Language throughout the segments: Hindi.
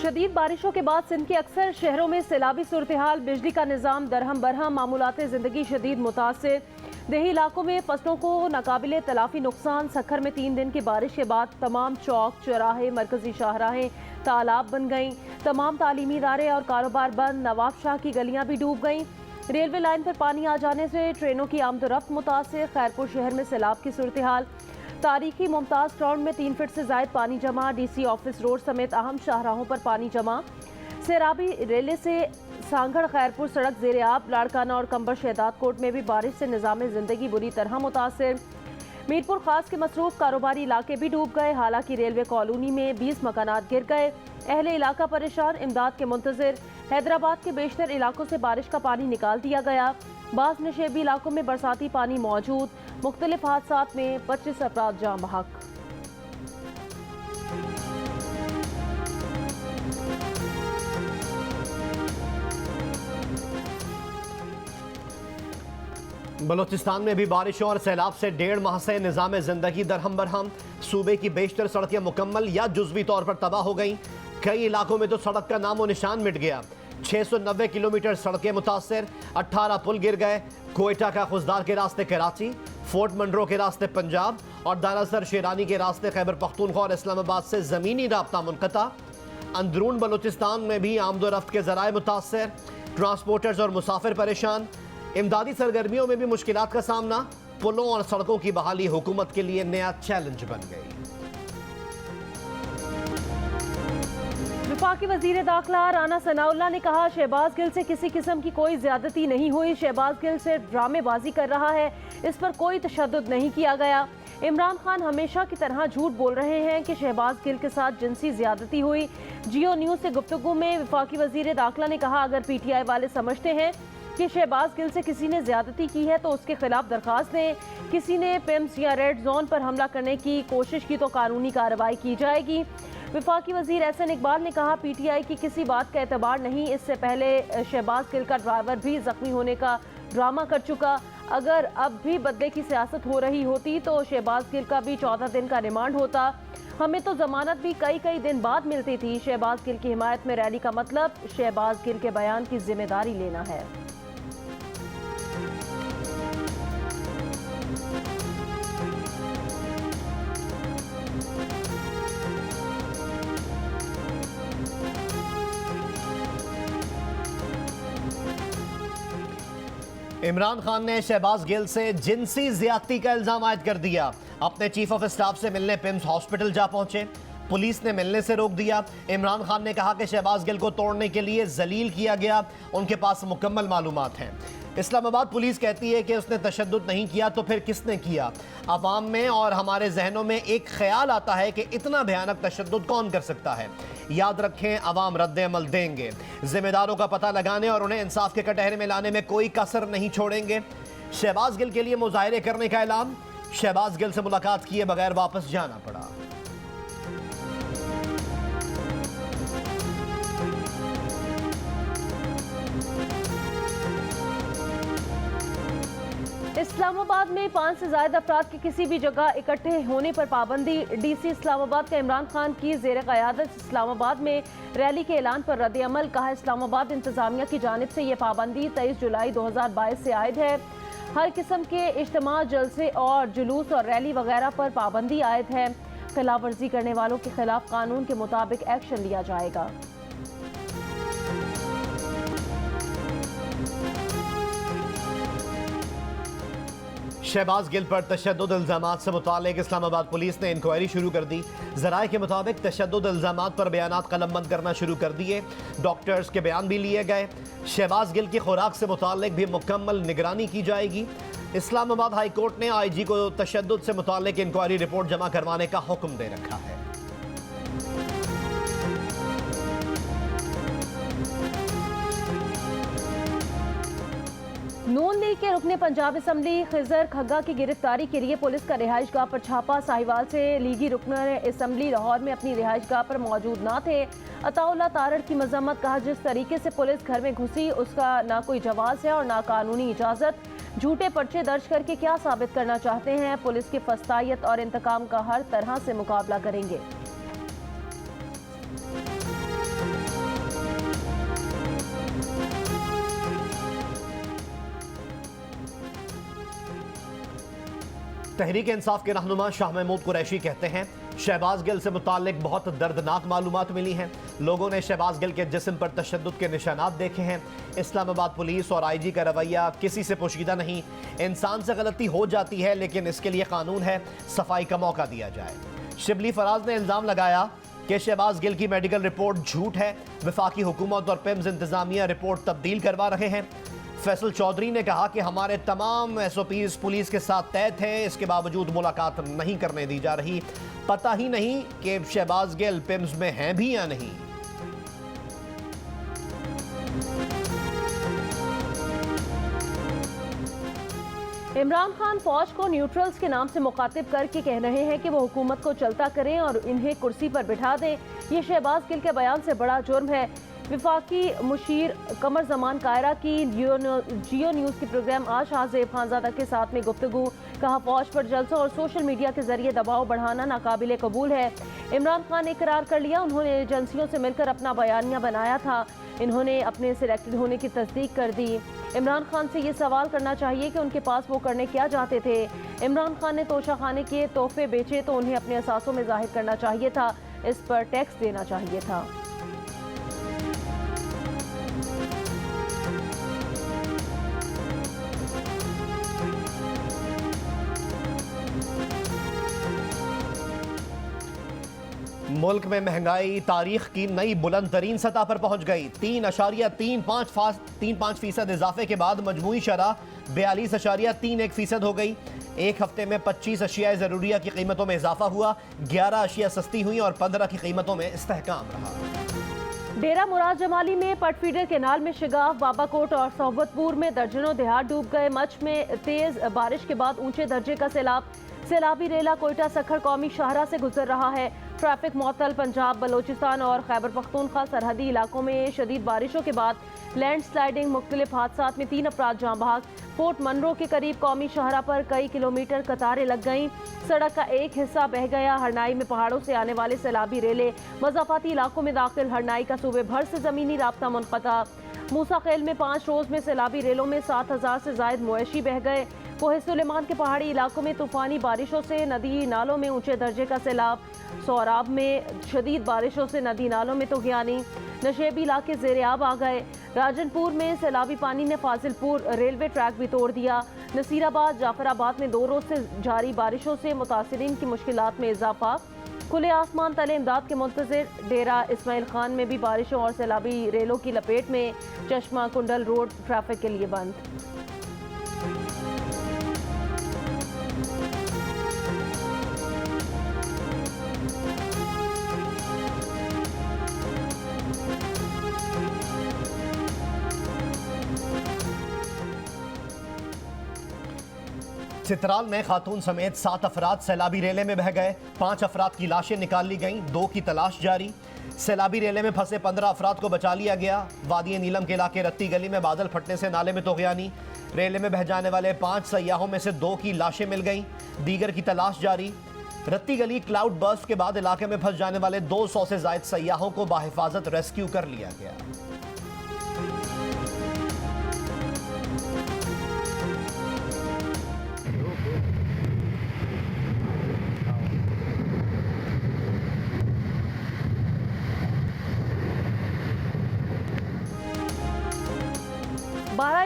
शदीद बारिशों के बाद सिंध के अक्सर शहरों में सैलाबी सूरत-ए-हाल, बिजली का निज़ाम दरहम बरहम, मामूलात ज़िंदगी शदीद मुतासिर। देही इलाकों में फसलों को नाकाबिले तलाफी नुकसान। सखर में 3 दिन की बारिश के बाद तमाम चौक, चौराहे, मरकजी शाहराहें तालाब बन गईं। तमाम तालीमी इदारे और कारोबार बंद। नवाब शाह की गलियां भी डूब गईं। रेलवे लाइन पर पानी आ जाने से ट्रेनों की आमदोरफ्त मुतासिर। खैरपुर शहर में सैलाब की सूरत-ए-हाल। तारीखी मुमताज़ ग्राउंड में 3 फीट से ज़ायद पानी जमा। डीसी ऑफिस रोड समेत अहम शाहराहों पर पानी जमा। सैराबी रेले से सांगड़ खैरपुर सड़क ज़ेरे आब। लाड़काना और कंबर शहदाद कोट में भी बारिश से निज़ाम ज़िंदगी बुरी तरह मुतासिर। मीरपुर खास के मसरूफ कारोबारी इलाके भी डूब गए। हालांकि रेलवे कॉलोनी में 20 मकानात गिर गए। अहले इलाका परेशान, इमदाद के मुंतज़िर। हैदराबाद के बेशतर इलाकों से बारिश का पानी निकाल दिया गया। बाज़ नशेबी इलाकों में बरसाती पानी मौजूद। मुख्तलिफ हादसात में 25 अफराद जाँ बहक। बलूचिस्तान में भी बारिशों और सैलाब से 1.5 माह से निज़ाम ज़िंदगी दरहम बरहम। सूबे की बेशतर सड़कें मुकम्मल या जुज़वी तौर पर तबाह हो गईं। कई इलाकों में तो सड़क का नामो निशान मिट गया। 690 किलोमीटर सड़कें मुतासर। 18 पुल गिर गए। कोयटा का खुजदार के रास्ते कराची, फोर्ट मंड्रो के रास्ते पंजाब और दानासर शेरानी के रास्ते खैबर पख्तूनख्वा और इस्लामाबाद से ज़मीनी राब्ता मुनक़ता। अंदरून बलूचिस्तान में भी आमदोरफ्त के ज़राए मुतासर। ट्रांसपोर्टर्स और मुसाफिर परेशान। इमदादी सरगर्मियों में भी मुश्किलात का सामना। पुलों और सड़कों की बहाली हुकूमत के लिए नया चैलेंज बन गई। वफाकी वज़ीर दाखिला राना सनाउल्लाह ने कहा, शहबाज गिल से किसी किस्म की कोई ज्यादती नहीं हुई। शहबाज गिल सिर्फ ड्रामेबाजी कर रहा है, इस पर कोई तशद्दुद नहीं किया गया। इमरान खान हमेशा की तरह झूठ बोल रहे हैं कि शहबाज गिल के साथ जिनसी ज्यादती हुई। जियो न्यूज़ से गुफ्तगू में वफाकी वज़ीर दाखिला ने कहा, अगर PTI वाले समझते हैं कि शहबाज गिल से किसी ने ज्यादती की है तो उसके खिलाफ दरख्वास्त दें। किसी ने पिम्स या रेड जोन पर हमला करने की कोशिश की तो कानूनी कार्रवाई की जाएगी। वफाकी वजीर एहसन इकबाल ने कहा, PTI की किसी बात का एतबार नहीं। इससे पहले शहबाज गिल का ड्राइवर भी जख्मी होने का ड्रामा कर चुका। अगर अब भी बदले की सियासत हो रही होती तो शहबाज गिल का भी 14 दिन का रिमांड होता। हमें तो जमानत भी कई दिन बाद मिलती थी। शहबाज गिल की हिमायत में रैली का मतलब शहबाज गिल के बयान की जिम्मेदारी लेना है। इमरान खान ने शहबाज गिल से जिनसी ज्यादती का इल्जाम आयद कर दिया। अपने चीफ ऑफ स्टाफ से मिलने पिम्स हॉस्पिटल जा पहुंचे। पुलिस ने मिलने से रोक दिया। इमरान खान ने कहा कि शहबाज गिल को तोड़ने के लिए जलील किया गया, उनके पास मुकम्मल मालूमात हैं। इस्लामाबाद पुलिस कहती है कि उसने तशद्दुद नहीं किया तो फिर किसने किया। अवाम में और हमारे जहनों में एक ख्याल आता है कि इतना भयानक तशद्दुद कौन कर सकता है। याद रखें, अवाम रद्द अमल देंगे। जिम्मेदारों का पता लगाने और उन्हें इंसाफ के कटहरे में लाने में कोई कसर नहीं छोड़ेंगे। शहबाज गिल के लिए मुजाहरे करने का ऐलान। शहबाज गिल से मुलाकात किए बगैर वापस जाना पड़ा। इस्लामाबाद में 5 से ज़ायद अफराद के किसी भी जगह इकट्ठे होने पर पाबंदी। DC इस्लामाबाद का इमरान खान की ज़ेर क़यादत इस्लामाबाद में रैली के ऐलान पर रद्द अमल। कहा, इस्लामाबाद इंतज़ामिया की जानिब से ये पाबंदी 23 जुलाई 2022 से आयद है। हर किस्म के इज्तिमा, जलसे और जुलूस और रैली वगैरह पर पाबंदी आयद है। खिलाफ वर्जी करने वालों के खिलाफ कानून के मुताबिक एक्शन लिया जाएगा। शहबाज गिल पर तशद्दुद इल्जामात से मुतालिक इस्लामाबाद पुलिस ने इंक्वायरी शुरू कर दी। ज़राए के मुताबिक तशद्दुद इल्जामात पर बयानात कलमबंद करना शुरू कर दिए। डॉक्टर्स के बयान भी लिए गए। शहबाज गिल की खुराक से मुतालिक भी मुकम्मल निगरानी की जाएगी। इस्लामाबाद हाई कोर्ट ने IG को तशद्दुद से मुतालिक इंक्वायरी रिपोर्ट जमा करवाने का हुक्म दे रखा है। नून लीग के रुकने पंजाब असम्बली खिजर खग्गा की गिरफ्तारी के लिए पुलिस का रिहाइश गाह पर छापा। साहिवाल से लीगी रुकन असम्बली लाहौर में अपनी रिहाइश गाह पर मौजूद न थे। अताउल्लाह तारड़ की मजम्मत। कहा, जिस तरीके से पुलिस घर में घुसी उसका ना कोई जवाज है और ना कानूनी इजाज़त। झूठे पर्चे दर्ज करके क्या साबित करना चाहते हैं। पुलिस की फस्तायत और इंतकाम का हर तरह से मुकाबला करेंगे। तहरीक इंसाफ के रहनुमा शाह महमूद कुरैशी कहते हैं, शहबाज गिल से मुताल्लिक बहुत दर्दनाक मालूमात मिली हैं। लोगों ने शहबाज गिल के जिस्म पर तशद्दुद के निशानात देखे हैं। इस्लामाबाद पुलिस और IG का रवैया किसी से पोशीदा नहीं। इंसान से गलती हो जाती है, लेकिन इसके लिए कानून है, सफाई का मौका दिया जाए। शिबली फराज ने इल्ज़ाम लगाया कि शहबाज गिल की मेडिकल रिपोर्ट झूठ है। वफाकी हुकूमत और पिम्स इंतजामिया रिपोर्ट तब्दील करवा रहे हैं। फैसल चौधरी ने कहा कि हमारे तमाम SOPs पुलिस के साथ तय थे, इसके बावजूद मुलाकात नहीं करने दी जा रही। पता ही नहीं कि शहबाज गिल पिम्स में हैं भी या नहीं। इमरान खान फौज को न्यूट्रल्स के नाम से मुखातिब करके कह रहे हैं कि वो हुकूमत को चलता करें और इन्हें कुर्सी पर बिठा दें। ये शहबाज गिल के बयान से बड़ा जुर्म है। विफाकी मुशीर कमर जमान कायरा की जियो न्यूज़ के प्रोग्राम आज शाहजेब खानजादा के साथ में गुफ्तगू। कहा, फौज पर जलसों और सोशल मीडिया के जरिए दबाव बढ़ाना नाकाबिले कबूल है। इमरान खान ने इकरार कर लिया, उन्होंने एजेंसियों से मिलकर अपना बयानिया बनाया था। इन्होंने अपने सिलेक्टेड होने की तस्दीक कर दी। इमरान खान से ये सवाल करना चाहिए कि उनके पास वो करने क्या चाहते थे। इमरान खान ने तोशा खाने के तोहफे बेचे तो उन्हें अपने असासों में जाहिर करना चाहिए था, इस पर टैक्स देना चाहिए था। मुल्क में महंगाई तारीख की नई बुलंद तरीन सतह पर पहुंच गई। 3.35% इजाफे के बाद मजमूई शरह 42.31% हो गई। एक हफ्ते में 25 अशिया ज़रूरिया की कीमतों में इजाफा हुआ, 11 अशिया सस्ती हुई और 15 की कीमतों में इस्तेहकाम रहा। डेरा मुराद जमाली में पटफीडर केनाल में शिगाफ, बाबाकोट और सोहबतपुर में दर्जनों देहात डूब गए। मच में तेज बारिश के बाद ऊंचे दर्जे का सैलाबी रेला कोयटा सखर कौमी शाहरा से गुजर रहा है। ट्रैफिक मअतल। पंजाब, बलोचिस्तान और खैबर पख्तूनख्वा सरहदी इलाकों में शदीद बारिशों के बाद लैंड स्लाइडिंग, मुख्तलिफ हादसात में 3 अफराद जाँ बहक। फोर्ट मनरो के करीब कौमी शाहरा पर कई किलोमीटर कतारें लग गईं। सड़क का एक हिस्सा बह गया। हरनाई में पहाड़ों से आने वाले सैलाबी रेले मज़ाफ़ाती इलाकों में दाखिल। हरनाई का सूबे भर से ज़मीनी राब्ता मुनक़ता। मूसा खेल में 5 रोज़ में सैलाबी रेलों में 7,000 से ज़ायद मवेशी बह गए। कोहे सुलेमान के पहाड़ी इलाकों में तूफ़ानी बारिशों से नदी नालों में ऊंचे दर्जे का सैलाब। सोराब में शदीद बारिशों से नदी नालों में तूग़यानी। नशेबी इलाके ज़ेर-ए-आब आ गए। राजनपुर में सैलाबी पानी ने फाजिलपुर रेलवे ट्रैक भी तोड़ दिया। नसीराबाद, जाफराबाद में 2 रोज़ से जारी बारिशों से मुतासिरीन की मुश्किलात में इजाफा। खुले आसमान तले इमदाद के मुंतज़िर। डेरा इस्माइल खान में भी बारिशों और सैलाबी रेलों की लपेट में चश्मा कुंडल रोड ट्रैफिक के लिए बंद। चित्राल में खातून समेत 7 अफराद सैलाबी रेले में बह गए। 5 अफराद की लाशें निकाल ली गईं, 2 की तलाश जारी। सैलाबी रेले में फंसे 15 अफराद को बचा लिया गया। वादी नीलम के इलाके रत्ती गली में बादल फटने से नाले में तूग़यानी। रेले में बह जाने वाले 5 सयाहों में से 2 की लाशें मिल गईं, दीगर की तलाश जारी। रत्ती गली क्लाउड बर्स्ट के बाद इलाके में फंस जाने वाले 200 से ज़ायद सयाहों को बाहिफाजत रेस्क्यू कर लिया गया।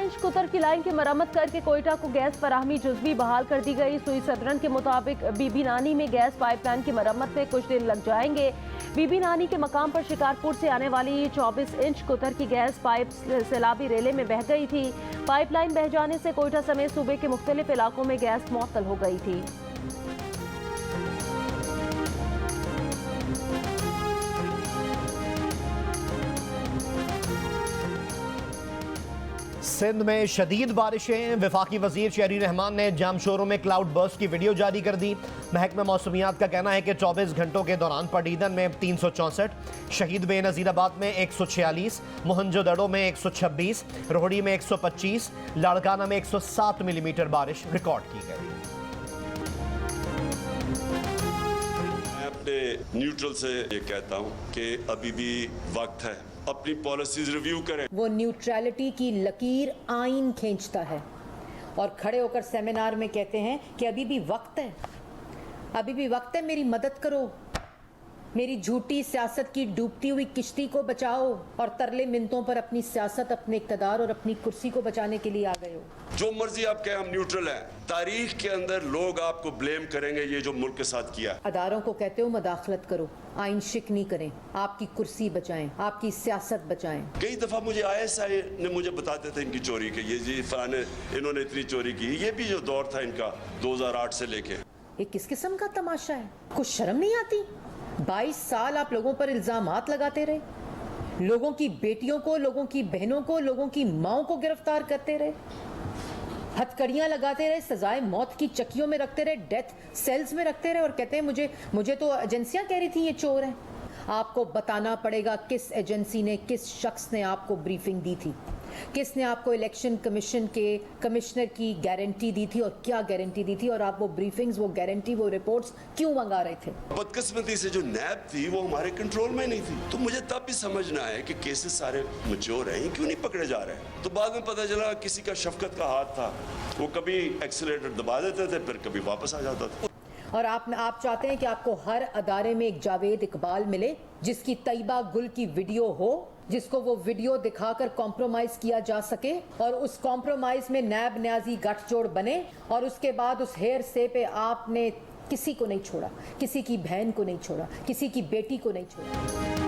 इंच कुतर की लाइन की मरम्मत करके कोयटा को गैस फराहमी जुज़वी बहाल कर दी गई। सुई सदरन के मुताबिक बीबी नानी में गैस पाइपलाइन की मरम्मत में कुछ दिन लग जाएंगे। बीबी नानी के मकाम पर शिकारपुर से आने वाली 24 इंच कुतर की गैस पाइप सैलाबी रेले में बह गई थी। पाइपलाइन बह जाने से कोयटा समेत सूबे के मुख्तलिफ इलाकों में गैस मुअत्तल हो गई थी। सिंध में शदीद बारिशें। वफाकी वजीर शहरी रहमान ने जामशोरों में क्लाउड बर्स्ट की वीडियो जारी कर दी। महकमा मौसमियात का कहना है कि 24 घंटों के दौरान पटीदन में 364, शहीद बेनज़ीराबाद में 146, मोहनजोदड़ो में 126, रोहड़ी में 125, लाड़काना में 107 मिलीमीटर बारिश रिकॉर्ड की गई। मैं अपने न्यूट्रल से ये कहता हूँ कि अभी भी वक्त है, अपनी पॉलिसीज रिव्यू करें। वो न्यूट्रलिटी की लकीर आइन खींचता है और खड़े होकर सेमिनार में कहते हैं कि अभी भी वक्त है, अभी भी वक्त है, मेरी मदद करो, मेरी झूठी सियासत की डूबती हुई किश्ती को बचाओ, और तरले मिन्नतों पर अपनी सियासत, अपने इक़्तिदार और अपनी कुर्सी को बचाने के लिए आ गए हो। जो मर्जी आप कहें, हम न्यूट्रल हैं। तारीख के अंदर लोग आपको ब्लेम करेंगे ये जो मुल्क के साथ किया। अदारों को कहते हो मदाखलत करो, आइन शिक नहीं करें, आपकी कुर्सी बचाएं, आपकी सियासत बचाएं। कई दफा मुझे ISI ने मुझे बताते थे इनकी चोरी के, ये जी फलाने इन्होंने इतनी चोरी की। ये भी जो दौर था इनका 2008 से लेके, ये किस किस्म का तमाशा है? कुछ शर्म नहीं आती? 22 साल आप लोगों पर इल्जामात लगाते रहे, लोगों की बेटियों को, लोगों की बहनों को, लोगों की माओं को गिरफ्तार करते रहे, हथकड़ियां लगाते रहे, सजाए मौत की चक्कियों में रखते रहे, डेथ सेल्स में रखते रहे, और कहते हैं मुझे तो एजेंसियां कह रही थी ये चोर हैं। आपको बताना पड़ेगा किस एजेंसी ने, किस शख्स ने आपको ब्रीफिंग दी थी, किसने आपको इलेक्शन कमीशन के कमिश्नर की गारंटी दी थी, और क्या गारंटी दी थी, और आप वो ब्रीफिंग्स, वो गारंटी, वो रिपोर्ट्स क्यों मंगा रहे थे? बदकिस्मती से जो नैब थी वो हमारे कंट्रोल में नहीं थी। तो मुझे तब भी समझना है कि केसेस सारे मैच्योर हैं, क्यों नहीं पकड़े जा रहे हैं। तो बाद में पता चला किसी का शफकत का हाथ था, वो कभी एक्सीलरेटर दबा देते थे, फिर कभी वापस आ जाता था। और आप चाहते हैं कि आपको हर अदारे में एक जावेद इकबाल मिले, जिसकी तैयबा गुल की वीडियो हो, जिसको वो वीडियो दिखाकर कॉम्प्रोमाइज किया जा सके, और उस कॉम्प्रोमाइज में नैब न्याजी गठजोड़ बने, और उसके बाद उस हेर से पे आपने किसी को नहीं छोड़ा, किसी की बहन को नहीं छोड़ा, किसी की बेटी को नहीं छोड़ा।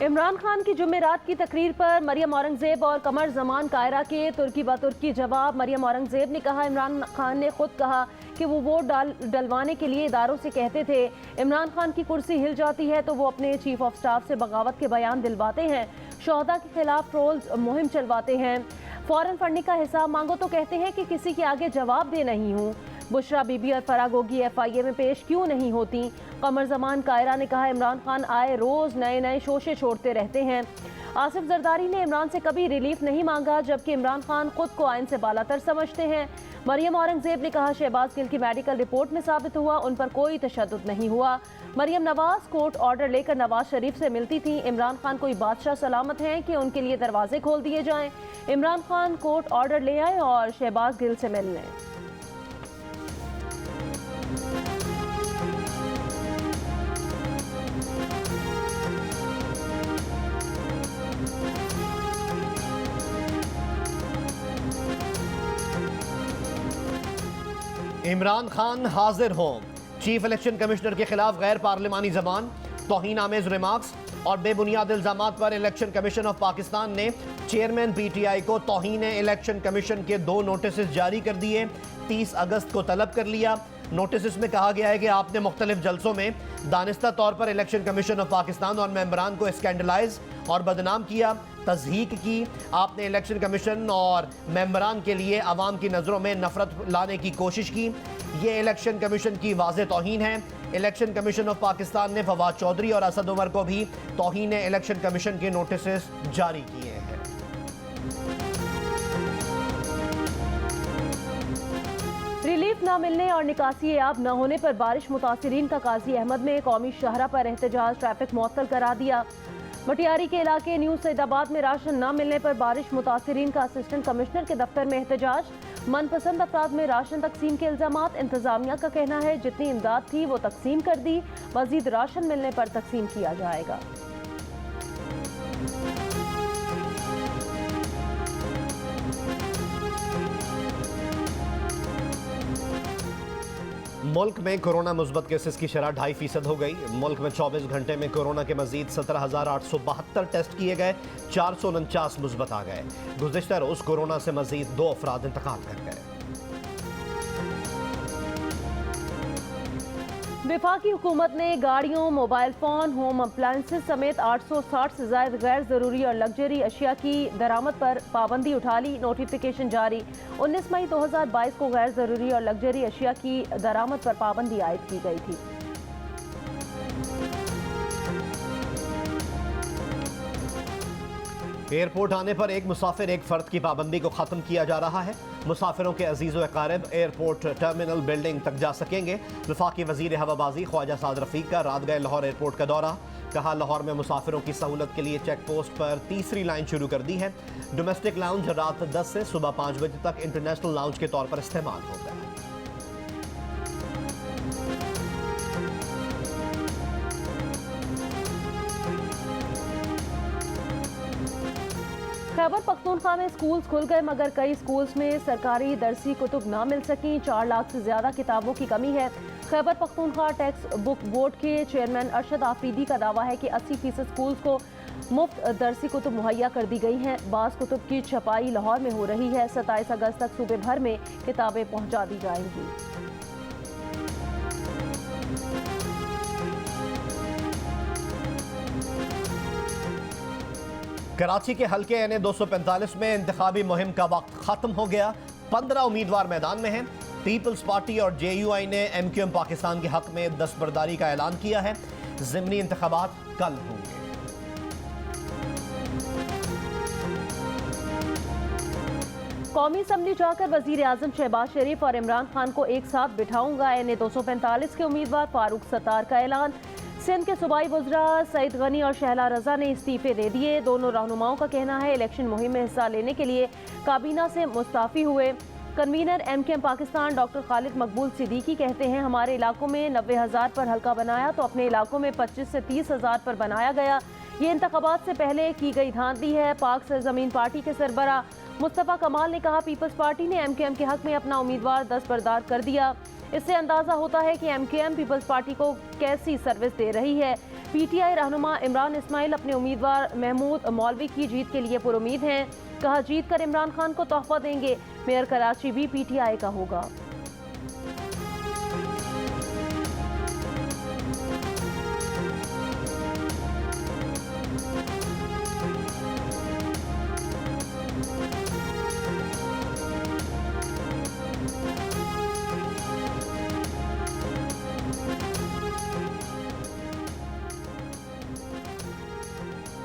इमरान खान की जुमेरात की तकरीर पर मरियम औरंगजेब और कमर जमान कायरा के तुर्की बतुर्की जवाब। मरियम औरंगजेब ने कहा, इमरान खान ने खुद कहा कि वो वोट डलवाने के लिए इदारों से कहते थे, इमरान खान की कुर्सी हिल जाती है तो वो अपने चीफ ऑफ स्टाफ से बगावत के बयान दिलवाते हैं, शोहदा के खिलाफ ट्रोल्स मुहिम चलवाते हैं, फौरन फंडिंग का हिसाब मांगो तो कहते हैं कि किसी के आगे जवाब दे नहीं हूँ। बुशरा बीबी और फराह गोगी FIA में पेश क्यों नहीं होती? कमर जमान कायरा ने कहा, इमरान खान आए रोज़ नए नए शोशे छोड़ते रहते हैं। आसिफ जरदारी ने इमरान से कभी रिलीफ नहीं मांगा, जबकि इमरान खान खुद को आइन से बालातर समझते हैं। मरियम औरंगजेब ने कहा, शहबाज गिल की मेडिकल रिपोर्ट में साबित हुआ उन पर कोई तशद्दुद नहीं हुआ। मरियम नवाज कोर्ट ऑर्डर लेकर नवाज शरीफ से मिलती थी, इमरान खान कोई बादशाह सलामत हैं कि उनके लिए दरवाजे खोल दिए जाएं। इमरान खान कोर्ट ऑर्डर ले आए और शहबाज गिल से मिल लें। इमरान खान हाजिर हों, चीफ इलेक्शन कमिश्नर के खिलाफ गैर पार्लिमानी जबान, तौहीन आमेज रिमार्क्स और बेबुनियाद इल्जामात पर इलेक्शन कमीशन ऑफ पाकिस्तान ने चेयरमैन PTI को तौहीन इलेक्शन कमीशन के 2 नोटिस जारी कर दिए। 30 अगस्त को तलब कर लिया। नोटिस में कहा गया है कि आपने मुख्तलिफ जलसों में दानिस्ता तौर पर इलेक्शन कमीशन ऑफ पाकिस्तान और मेंबरान को स्कैंडलाइज और बदनाम किया, तज़हीक की। आपने इलेक्शन कमीशन और मेंबरान के लिए आवाम की नज़रों में नफरत लाने की कोशिश की। ये इलेक्शन कमीशन की वाज़ेह तौहीन है। इलेक्शन कमीशन ऑफ पाकिस्तान ने फवाद चौधरी और असद उमर को भी तौहीन इलेक्शन कमीशन के नोटिस जारी किए हैं। रिलीफ न मिलने और निकासी आब न होने पर बारिश मुतासिरीन का काजी अहमद में कौमी शाहरा पर एहतजाज, ट्रैफिक मुअत्तल करा दिया। मटियारी के इलाके न्यू सैदाबाद में राशन न मिलने पर बारिश मुतासिरीन का असिस्टेंट कमिश्नर के दफ्तर में एहतजाज। मनपसंद अफराद में राशन तकसीम के इल्जामात, इंतजामिया का कहना है जितनी इमदाद थी वो तकसीम कर दी, मजीद राशन मिलने पर तकसीम किया जाएगा। मुल्क में कोरोना मुस्बत केसेस की शरह 2.5% हो गई। मुल्क में 24 घंटे में कोरोना के मजीद 17,872 टेस्ट किए गए, 449 मुस्बत आ गए। गुज़िश्ता रोज़ कोरोना से मजीद 2 अफराद इंतकाल कर गए। वफाकी हुकूमत ने गाड़ियों, मोबाइल फ़ोन, होम अप्लायंसेस समेत 860 से ज़ायद गैर ज़रूरी और लग्जरी अशिया की दरामद पर पाबंदी उठा ली। नोटिफिकेशन जारी। 19 मई 2022 को गैर ज़रूरी और लग्जरी अशिया की दरामद पर पाबंदी आयद की गई थी। एयरपोर्ट आने पर एक मुसाफिर एक फ़र्द की पाबंदी को ख़त्म किया जा रहा है। मुसाफिरों के अजीज़ व अकारिब एयरपोर्ट टर्मिनल बिल्डिंग तक जा सकेंगे। वफाकी वज़ीर हवाबाजी ख्वाजा साद रफ़ीक का रात गए लाहौर एयरपोर्ट का दौरा। कहा, लाहौर में मुसाफिरों की सहूलत के लिए चेक पोस्ट पर तीसरी लाइन शुरू कर दी है। डोमेस्टिक लाउंज रात 10 से सुबह 5 बजे तक इंटरनेशनल लाउंज के तौर पर इस्तेमाल होगा। खैबर पख्तूनख्वा में स्कूल्स खुल गए, मगर कई स्कूल्स में सरकारी दरसी कुतुब ना मिल सकी। 4 लाख से ज्यादा किताबों की कमी है। Khyber Pakhtunkhwa text book board के चेयरमैन अरशद आफरीदी का दावा है कि 80% स्कूल्स को मुफ्त दरसी कुतुब मुहैया कर दी गई हैं। बाज़ कुतुब की छपाई लाहौर में हो रही है। 27 अगस्त तक सूबे भर में किताबें पहुँचा दी जाएंगी। कराची के हल्के NA 245 में इंतखाबी मुहिम का वक्त खत्म हो गया। 15 उम्मीदवार मैदान में हैं। पीपल्स पार्टी और JUI ने MQM पाकिस्तान के हक में दस्तबरदारी का ऐलान किया है। ज़िमनी इंतखाबात कल होंगे। कौमी असम्बली जाकर वजीर आजम शहबाज शरीफ और इमरान खान को एक साथ बिठाऊंगा। NA 245 के उम्मीदवार फारूक सत्तार का ऐलान। सिंध के सूबाई वज़रा सईद गनी और शहला रजा ने इस्तीफे दे दिए। दोनों रहनुमाओं का कहना है इलेक्शन मुहिम में हिस्सा लेने के लिए काबीना से मुस्ताफ़ी हुए। Convener MQM Pakistan doctor Khalid मकबूल सिद्दीकी कहते हैं, हमारे इलाकों में 90,000 पर हल्का बनाया तो अपने इलाकों में 25 से 30,000 पर बनाया गया। ये इंतखाबात से पहले की गई धांधली है। पाक सरजमीन पार्टी के सरबरा मुस्तफ़ा कमाल ने कहा, पीपल्स पार्टी ने MQM के हक में अपना उम्मीदवार दस्तबरदार कर दिया। इससे अंदाज़ा होता है कि MQM पीपल्स पार्टी को कैसी सर्विस दे रही है। PTI रहनुमा इमरान इस्माइल अपने उम्मीदवार महमूद मौलवी की जीत के लिए पुरुमीद हैं। कहा, जीत कर इमरान खान को तोहफा देंगे। मेयर कराची भी PTI का होगा।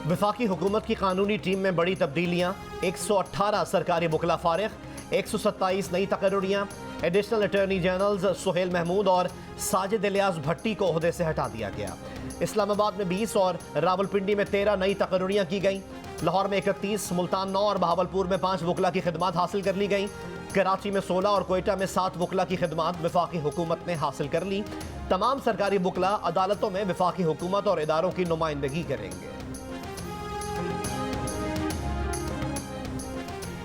वफाकी हुकूमत की कानूनी टीम में बड़ी तब्दीलियाँ। 118 सरकारी वकला फारिग, 127 नई तकर्रियाँ। Additional attorney generals Suhail Mahmood और साजिद इलियास भट्टी को ओहदे से हटा दिया गया। इस्लामाबाद में 20 और रावलपिंडी में 13 नई तकर्रियाँ की गईं। लाहौर में 31, मुल्तान 9 और बहावलपुर में 5 वकला की खिदमात हासिल कर ली गईं। कराची में 16 और कोयटा में 7 वकला की खिदमात वफाकी हुकूमत ने हासिल कर ली। तमाम सरकारी वकला अदालतों में वफाकी हुकूमत और इदारों की नुमाइंदगी करेंगे।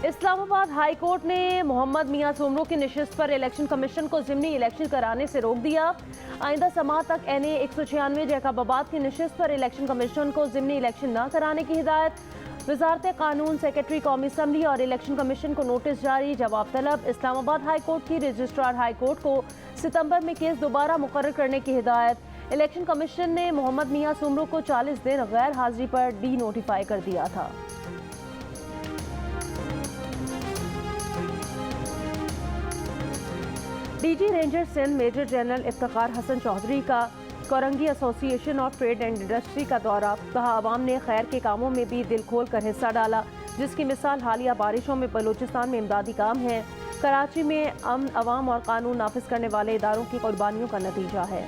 इस्लामाबाद हाई कोर्ट ने मोहम्मद मियां सुमरू की नशिस्त पर इलेक्शन कमीशन को ज़िमनी इलेक्शन कराने से रोक दिया। आइंदा समाअत तक NA 196 जैकबाबाद की नशिस्त पर इलेक्शन कमीशन को ज़िमनी इलेक्शन न कराने की हिदायत। वजारत कानून, सेक्रेटरी कौमी असम्बली और इलेक्शन कमीशन को नोटिस जारी, जवाब तलब। इस्लामाबाद हाई कोर्ट की रजिस्ट्रार हाई कोर्ट को सितंबर में केस दोबारा मुकर्रर करने की हिदायत। इलेक्शन कमीशन ने मोहम्मद मियां सुमरू को 40 दिन गैर हाजिरी पर डी नोटिफाई कर दिया था। DG ranger Sindh major general Iftikhar Hasan Chaudhry का Korangi association of trade and industry का दौरा। कहा, आवाम ने खैर के कामों में भी दिल खोल कर हिस्सा डाला, जिसकी मिसाल हालिया बारिशों में बलूचिस्तान में इमदादी काम है। कराची में अमन, अवाम और कानून नाफिज करने वाले इदारों की कुर्बानियों का नतीजा है।